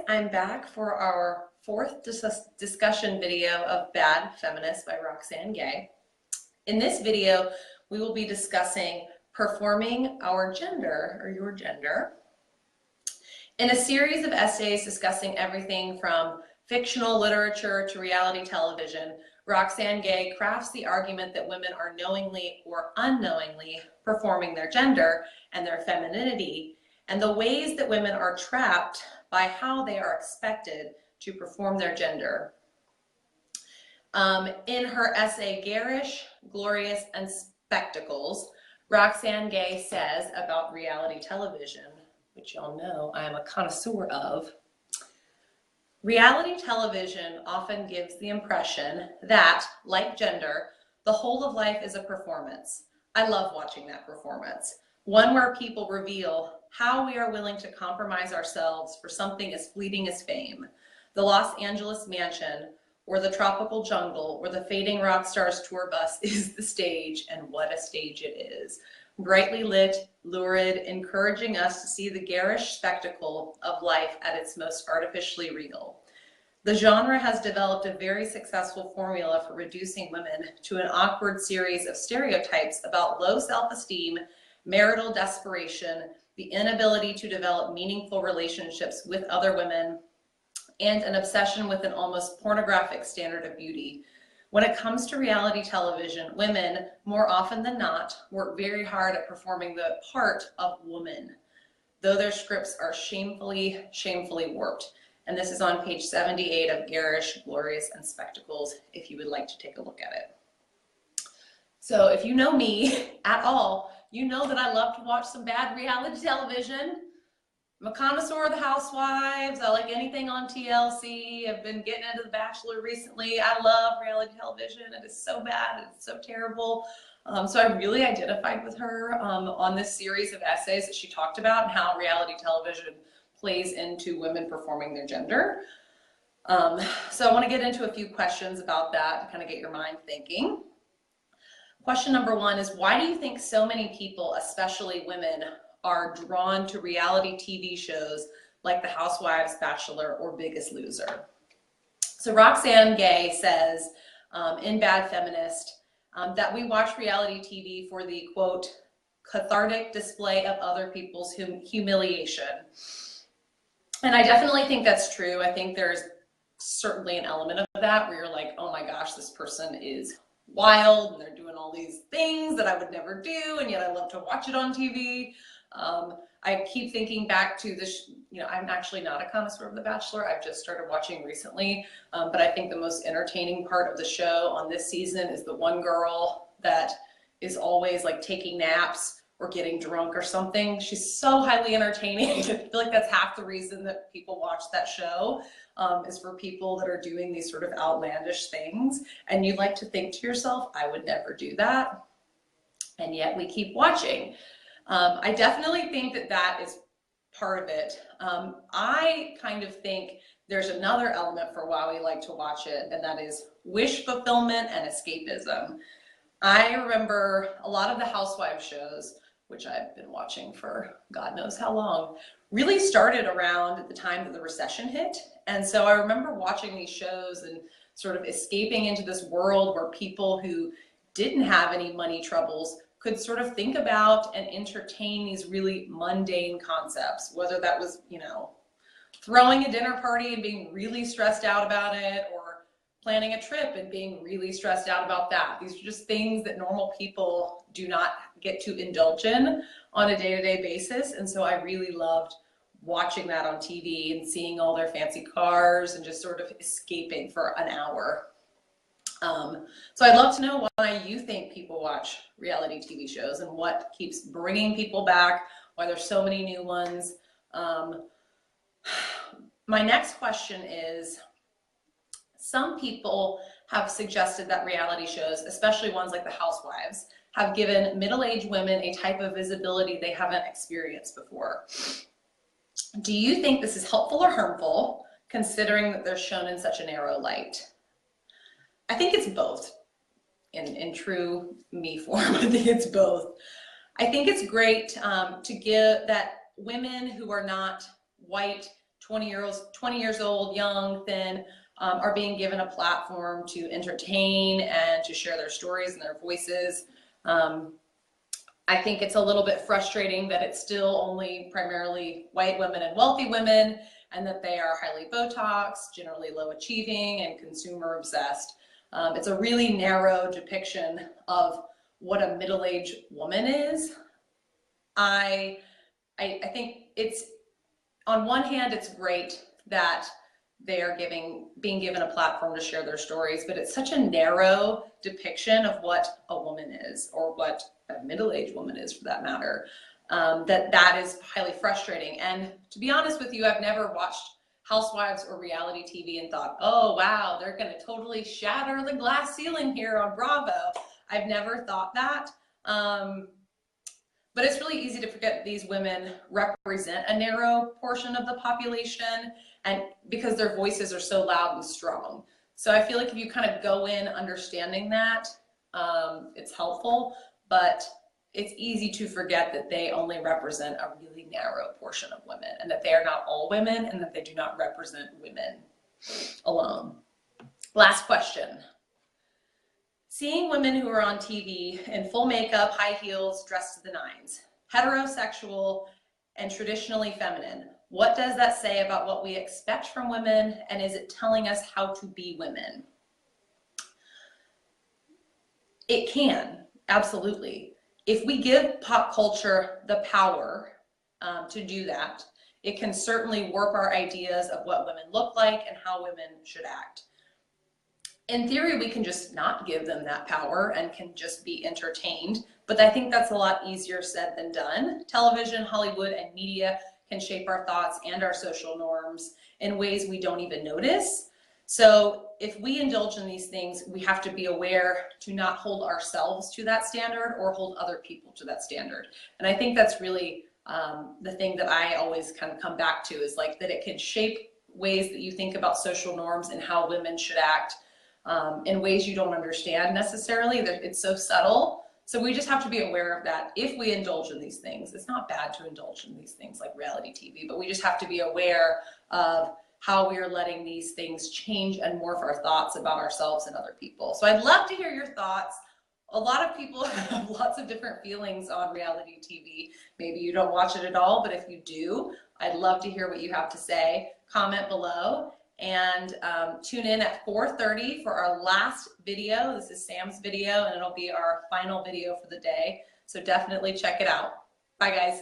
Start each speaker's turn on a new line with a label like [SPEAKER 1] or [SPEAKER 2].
[SPEAKER 1] I'm back for our fourth discussion video of Bad Feminist by Roxane Gay. In this video, we will be discussing performing our gender, or your gender, in a series of essays discussing everything from fictional literature to reality television. Roxane Gay crafts the argument that women are knowingly or unknowingly performing their gender and their femininity, and the ways that women are trapped by how they are expected to perform their gender. In her essay, Garish, Glorious, and Spectacles, Roxane Gay says about reality television, which y'all know I am a connoisseur of, reality television often gives the impression that, like gender, the whole of life is a performance. I love watching that performance, one where people reveal how we are willing to compromise ourselves for something as fleeting as fame. The Los Angeles mansion, or the tropical jungle, or the fading rock star's tour bus is the stage, and what a stage it is. Brightly lit, lurid, encouraging us to see the garish spectacle of life at its most artificially real. The genre has developed a very successful formula for reducing women to an awkward series of stereotypes about low self-esteem, marital desperation, the inability to develop meaningful relationships with other women, and an obsession with an almost pornographic standard of beauty. When it comes to reality television, women, more often than not, work very hard at performing the part of woman, though their scripts are shamefully warped. And this is on page 78 of Garish, Glorious, and Spectacles, if you would like to take a look at it. So if you know me at all, you know that I love to watch some bad reality television. I'm a connoisseur of the Housewives. I like anything on TLC. I've been getting into the Bachelor recently. I love reality television. It is so bad. It's so terrible. So I really identified with her on this series of essays that she talked about and how reality television plays into women performing their gender. So I want to get into a few questions about that to kind of get your mind thinking. Question number one is, why do you think so many people, especially women, are drawn to reality TV shows like The Housewives, Bachelor, or Biggest Loser? So Roxane Gay says in Bad Feminist that we watch reality TV for the, quote, cathartic display of other people's humiliation. And I definitely think that's true. I think there's certainly an element of that where you're like, oh my gosh, this person is wild and they're doing all these things that I would never do, and yet I love to watch it on TV. I keep thinking back to this, I'm actually not a connoisseur of The Bachelor. I've just started watching recently, but I think the most entertaining part of the show on this season is the one girl that is always like taking naps or getting drunk or something. She's so highly entertaining. I feel like that's half the reason that people watch that show, is for people that are doing these sort of outlandish things. And you like to think to yourself, I would never do that. And yet we keep watching. I definitely think that that is part of it. I kind of think there's another element for why we like to watch it, and that is wish fulfillment and escapism. I remember a lot of the Housewives shows, which I've been watching for God knows how long, really started around at the time that the recession hit. And so I remember watching these shows and sort of escaping into this world where people who didn't have any money troubles could sort of think about and entertain these really mundane concepts, whether that was, throwing a dinner party and being really stressed out about it, or planning a trip and being really stressed out about that. These are just things that normal people do not get to indulge in on a day-to-day basis. And so I really loved watching that on TV and seeing all their fancy cars and just sort of escaping for an hour. So I'd love to know why you think people watch reality TV shows and what keeps bringing people back, why there's so many new ones. My next question is, some people have suggested that reality shows, especially ones like The Housewives, have given middle-aged women a type of visibility they haven't experienced before. Do you think this is helpful or harmful, considering that they're shown in such a narrow light? I think it's both. In true me form, I think it's both. I think it's great to give that women who are not white 20 years old, young, thin, are being given a platform to entertain and to share their stories and their voices. I think it's a little bit frustrating that it's still only primarily white women and wealthy women, and that they are highly Botox, generally low achieving, and consumer obsessed. It's a really narrow depiction of what a middle-aged woman is. I think it's, on one hand, it's great that they are being given a platform to share their stories, but it's such a narrow depiction of what a woman is, or what a middle-aged woman is for that matter, that is highly frustrating. And to be honest with you, I've never watched Housewives or reality TV and thought, oh wow, they're gonna totally shatter the glass ceiling here on Bravo. I've never thought that. But it's really easy to forget these women represent a narrow portion of the population, and because their voices are so loud and strong. So I feel like if you kind of go in understanding that, it's helpful, but it's easy to forget that they only represent a really narrow portion of women, and that they are not all women, and that they do not represent women alone. Last question. Seeing women who are on TV in full makeup, high heels, dressed to the nines, heterosexual and traditionally feminine, what does that say about what we expect from women, and is it telling us how to be women? It can, absolutely. If we give pop culture the power to do that, it can certainly warp our ideas of what women look like and how women should act. In theory, we can just not give them that power and can just be entertained, but I think that's a lot easier said than done. Television, Hollywood, and media can shape our thoughts and our social norms in ways we don't even notice. So if we indulge in these things, we have to be aware to not hold ourselves to that standard or hold other people to that standard. And I think that's really the thing that I always kind of come back to, is like that it can shape ways that you think about social norms and how women should act in ways you don't understand necessarily. It's so subtle. So we just have to be aware of that. If we indulge in these things, it's not bad to indulge in these things like reality TV, but we just have to be aware of how we are letting these things change and morph our thoughts about ourselves and other people. So I'd love to hear your thoughts. A lot of people have lots of different feelings on reality TV. Maybe you don't watch it at all, but if you do, I'd love to hear what you have to say. Comment below, and tune in at 4:30 for our last video. This is Sam's video, and it'll be our final video for the day. So definitely check it out. Bye, guys.